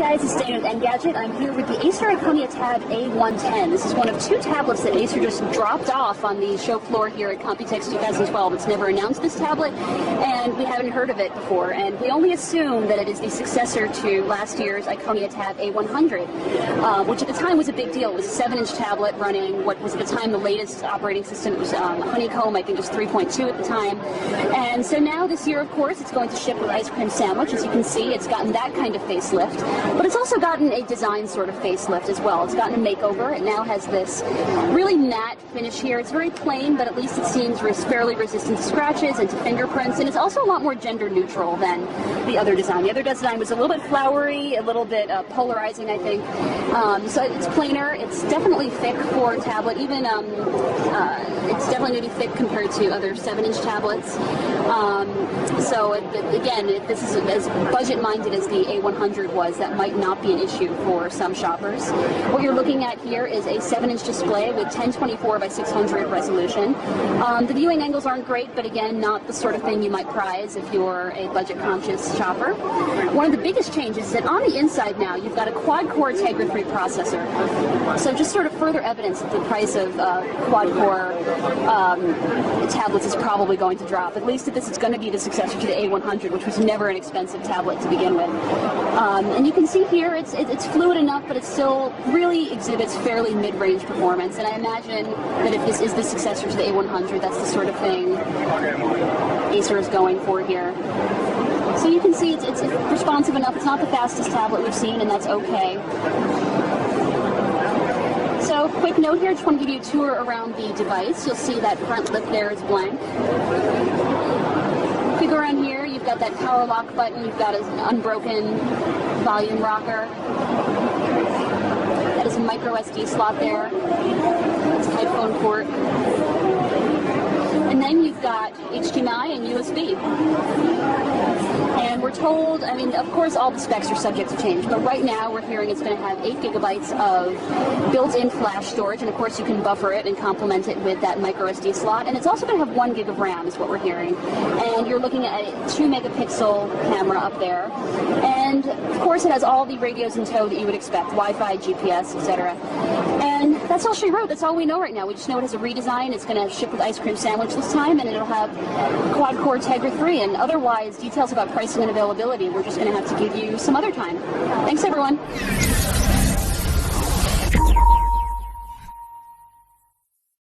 guys, it's Dana with Engadget. I'm here with the Acer Iconia Tab A110. This is one of two tablets that Acer just dropped off on the show floor here at Computex 2012. It's never announced this tablet, and we haven't heard of it before. And we only assume that it is the successor to last year's Iconia Tab A100, which at the time was a big deal. It was a 7-inch tablet running what was at the time the latest operating system. It was Honeycomb, I think it was 3.2 at the time. And so now this year, of course, it's going to ship with ice cream sandwich. As you can see, it's gotten that kind of facelift. But it's also gotten a design sort of facelift as well. It's gotten a makeover. It now has this really matte finish here. It's very plain, but at least it seems fairly resistant to scratches and to fingerprints. And it's also a lot more gender neutral than the other design. The other design was a little bit flowery, a little bit polarizing, I think. So it's plainer. It's definitely thick for a tablet. Even it's definitely going to be thick compared to other 7-inch tablets. Again, if this is as budget-minded as the A100 was, that might not be an issue for some shoppers. What you're looking at here is a 7-inch display with 1024 by 600 resolution. The viewing angles aren't great, but again, not the sort of thing you might prize if you're a budget-conscious shopper. One of the biggest changes is that on the inside now, you've got a quad-core Tegra 3 processor. So just sort of further evidence that the price of quad-core tablets is probably going to drop. At least if this is going to be the successor to the A100, which was never an expensive tablet to begin with. And you can see here it's fluid enough, but it still really exhibits fairly mid-range performance. And I imagine that if this is the successor to the A100, that's the sort of thing Acer is going for here. So you can see it's responsive enough. It's not the fastest tablet we've seen, and that's okay. So, quick note here, I just want to give you a tour around the device. You'll see that front lip there is blank. If you go around here, you've got that power lock button, you've got an unbroken volume rocker. That is a micro SD slot there. That's a headphone port. And then you've got HDMI and USB. And we're told, I mean, of course all the specs are subject to change, but right now we're hearing it's going to have 8 gigabytes of built-in flash storage, and of course you can buffer it and complement it with that micro SD slot, and it's also going to have 1 gig of RAM is what we're hearing. And you're looking at a 2 megapixel camera up there. And of course it has all the radios in tow that you would expect, Wi-Fi, GPS, etc. And that's all she wrote. That's all we know right now. We just know it has a redesign. It's going to ship with ice cream sandwich this time, and it'll have quad-core Tegra 3, and otherwise details about pricing and availability we're just going to have to give you some other time. Thanks, everyone.